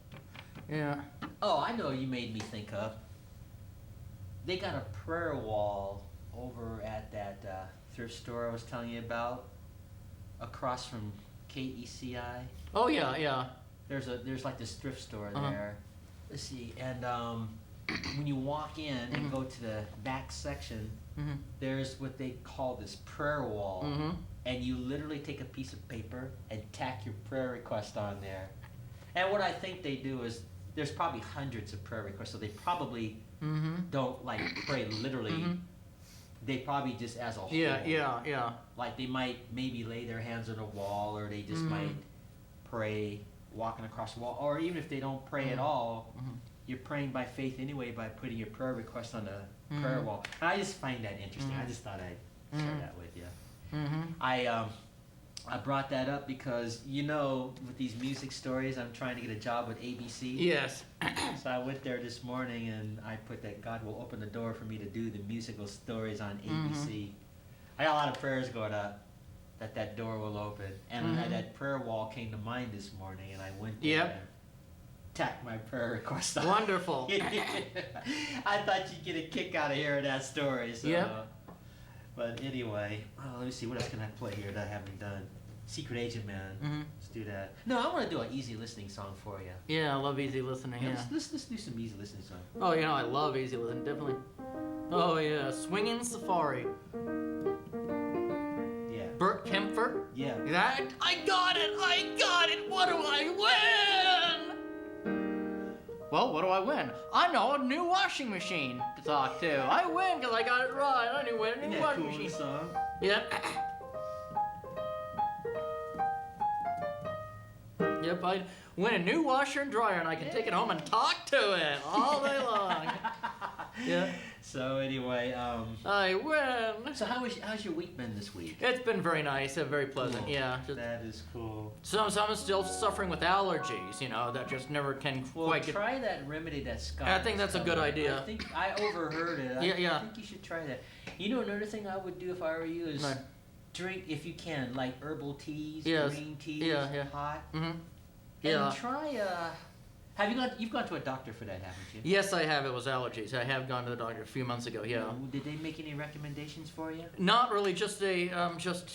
Yeah. Oh, I know you made me think of. They got a prayer wall over at that thrift store I was telling you about, across from KECI. Oh yeah. There's like this thrift store Uh-huh. there. Let's see, and when you walk in and go to the back section, Mhm. there's what they call this prayer wall, Mhm. and you literally take a piece of paper and tack your prayer request on there. And what I think they do is there's probably hundreds of prayer requests, so they probably Mhm. don't like pray literally. Mhm. They probably just as a whole. Yeah. Like they might maybe lay their hands on a wall, or they just Mhm. might pray walking across the wall, or even if they don't pray at all, Mhm. you're praying by faith anyway by putting your prayer request on a prayer wall. And I just find that interesting. I just thought I'd share that with you. Mhm. I brought that up because with these music stories, I'm trying to get a job with ABC. Yes. So I went there this morning and I put that God will open the door for me to do the musical stories on ABC. I got a lot of prayers going up that door will open, and that prayer wall came to mind this morning, and I went there Yep. and tacked my prayer request on. Wonderful. I thought you'd get a kick out of hearing that story. So, Yep. But anyway, let me see, what else can I play here that I haven't done? Secret Agent Man. Mhm. Let's do that. No, I want to do an easy listening song for you. Yeah, I love easy listening. Yeah. Let's do some easy listening song. Oh, I love easy listening. Definitely. Oh yeah, Swingin' Safari. Yeah. Burt Kempfer. Yeah. That I got it. What do I win? Well, what do I win? I know a new washing machine to talk to. I win because I got it right. I knew a new Isn't that washing cool machine. song? Yep. Yep, I win a new washer and dryer, and I can take it home and talk to it all day long. Yeah. So anyway, I win. so how's your week been this week? It's been very nice and very pleasant. Cool. Yeah. Just, That is cool. some I'm still suffering with allergies. That just never can Well, quite get. try that remedy that Scott. I think that's a good idea. I think I overheard it. Yeah. I think you should try that. Another thing I would do if I were you is Right. drink, if you can, like herbal teas, Yes. green teas, Yeah. hot. Mhm. And Yeah. try. You've gone to a doctor for that, haven't you? Yes, I have. It was allergies. I have gone to the doctor a few months ago. Yeah. Did they make any recommendations for you? Not really. Just just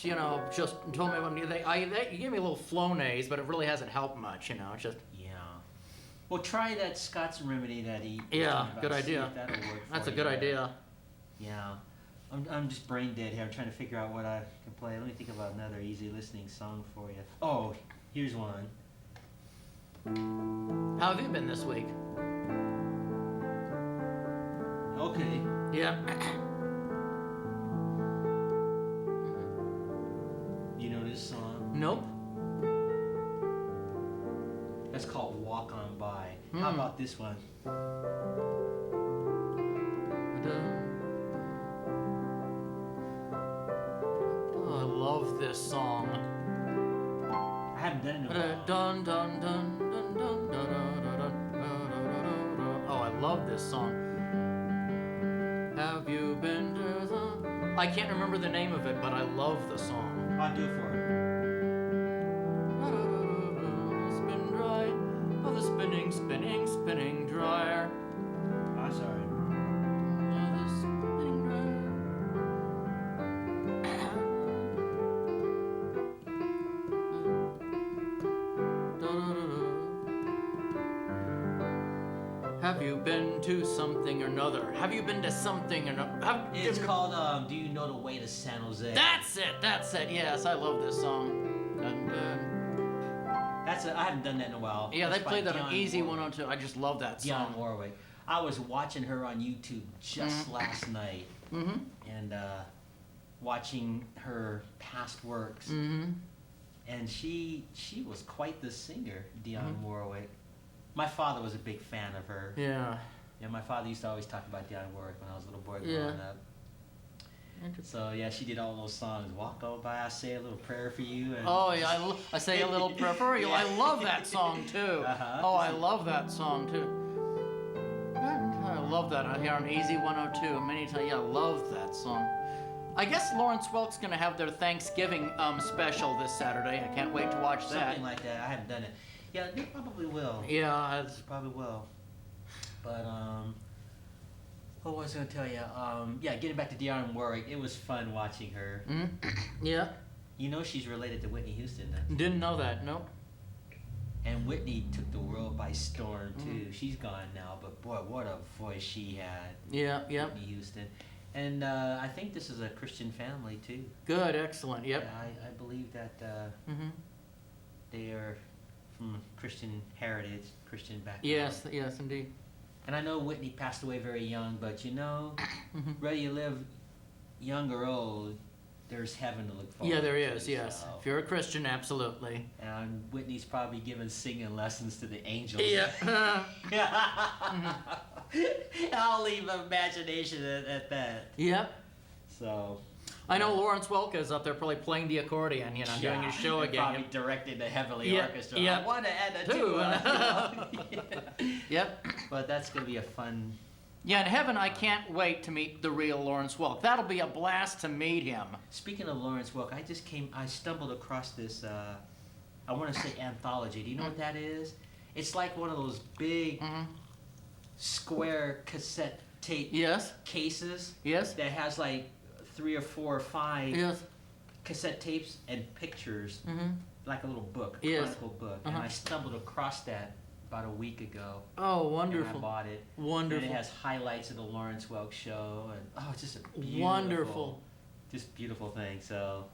told me when they gave me a little Flonase, but it really hasn't helped much. Just. Yeah. Well, try that Scott's remedy that he. was Yeah, talking about. good See idea. if that'll work That's for a good you. idea. Yeah. I'm just brain dead here. I'm trying to figure out what I can play. Let me think about another easy listening song for you. Oh, here's one. How have you been this week? Okay. Yeah. You know this song? Nope. That's called Walk On By. How about this one? Oh, I love this song. I haven't done it in a while. Dun dun dun dun dun dun dun dun dun. Oh, I love this song. Have you been to the... I can't remember the name of it, but I love the song. I'll do it for you. Spin dry, oh the spinning dryer. I'm sorry. Oh, the spinning dryer. Have you been to something or another? Have you been to something or another? It's called Do You Know the Way to San Jose? That's it. Yes, I love this song. I haven't done that in a while. Yeah, That's they by played that on Dionne Easy Warwick. 102. I just love that Dionne song. Warwick. I was watching her on YouTube just last night, Mm-hmm. and watching her past works. Mm-hmm. and she was quite the singer, Dionne Warwick. My father was a big fan of her. Yeah. Yeah, my father used to always talk about Dionne Warwick when I was a little boy growing up. So yeah, she did all those songs. Walk on by, I say a little prayer for you. And Oh yeah, I say a little prayer for you. I love that song too. Oh, I love that song too. I love that. I hear on Easy 102 many times. Yeah, I love that song. I guess Lawrence Welk's gonna have their Thanksgiving special this Saturday. I can't wait to watch that. Something like that. I haven't done it. Yeah, they probably will. Yeah, They probably will. But what was I gonna tell you? Yeah, getting back to Dionne Warwick, it was fun watching her. Yeah. You know she's related to Whitney Houston, don't you? Didn't know that. Nope. And Whitney took the world by storm too. She's gone now, but boy, what a voice she had. Yeah. Yeah. Whitney Houston. And I think this is a Christian family too. Good. Excellent. Yep. Yeah, I believe that they are from Christian heritage, Christian background. Yes. Yes, indeed. And I know Whitney passed away very young, but you know, whether you live young or old, there's heaven to look forward to. Yeah, there is. Yes. So. If you're a Christian, absolutely. And Whitney's probably given singing lessons to the angels. Yeah. I'll leave imagination at that. Yep. So. I know Lawrence Welk is up there probably playing the accordion, doing his show again. Probably directing the heavily orchestra. Yep. I want to add a two. Yep. But that's going to be a fun. Yeah, in heaven, I can't wait to meet the real Lawrence Welk. That'll be a blast to meet him. Speaking of Lawrence Welk, I stumbled across this, I want to say anthology. Do you know what that is? It's like one of those big square cassette tape cases. Yes. That has like 3 or 4 or 5 cassette tapes and pictures, like a little book, a chronicle book. And I stumbled across that about a week ago. Oh, wonderful. And I bought it. Wonderful. And it has highlights of the Lawrence Welk show. And it's just a wonderful thing. So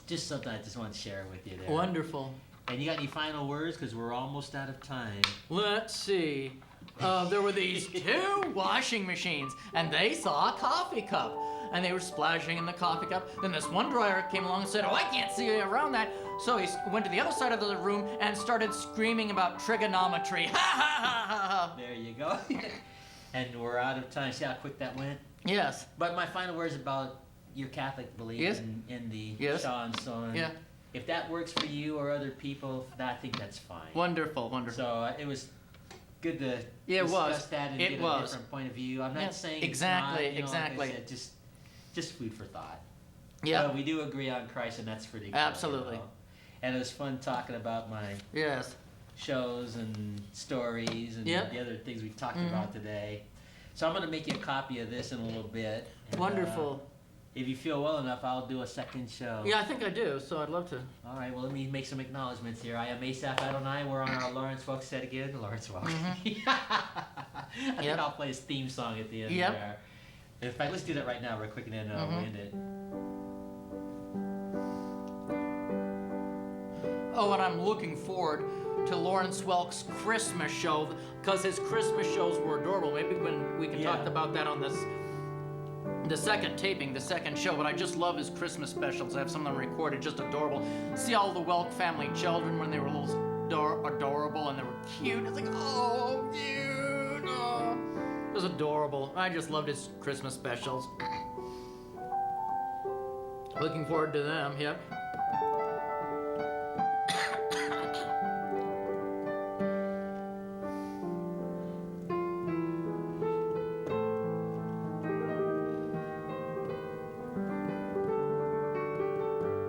just something I just wanted to share with you there. Wonderful. And you got any final words? Because we're almost out of time. Let's see. There were these 2 washing machines, and they saw a coffee cup. And they were splashing in the coffee cup. Then this one dryer came along and said, "Oh, I can't see around that." So he went to the other side of the room and started screaming about trigonometry. Ha ha ha ha ha. There you go. And we're out of time. See how quick that went? Yes. But my final words about your Catholic belief in the Shaw and so on. Yeah. If that works for you or other people, I think that's fine. Wonderful, wonderful. So it was good to discuss that and get a different point of view. I'm not saying exactly, it's not, exactly. Like I said, just food for thought. Yeah. We do agree on Christ, and that's pretty cool. Absolutely. You know? And it was fun talking about my shows and stories and the other things we talked about today. So I'm going to make you a copy of this in a little bit. And, wonderful. If you feel well enough, I'll do a second show. Yeah, I think I do, so I'd love to. All right, well, let me make some acknowledgments here. I am Asaph Adonai. We're on our Lawrence Welk set again. Lawrence Welk. I think I'll play his theme song at the end there. In fact, let's do that right now real quick, and then we'll end it. Oh, and I'm looking forward to Lawrence Welk's Christmas show, because his Christmas shows were adorable. Maybe when we can talk about that on the second taping, the second show. But I just love his Christmas specials. I have some of them recorded, just adorable. See all the Welk family children when they were little adorable and they were cute. It's like, oh, cute. Oh. It was adorable. I just loved his Christmas specials. Looking forward to them, yep.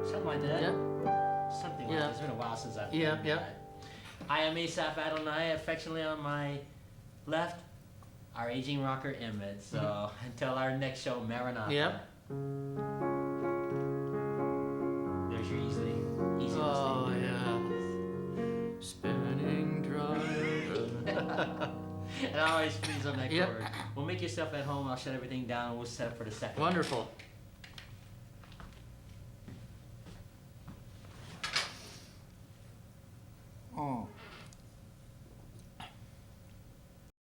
Something like that? Something like that. It's been a while since I've done that. I am Asaph Adonai, affectionately on my left, our aging rocker Emmett. So until our next show, Maranatha. There's your easy listening. Spinning dry. It always plays on that chord. Well, make yourself at home. I'll shut everything down and we'll set up for the second. Wonderful. Oh.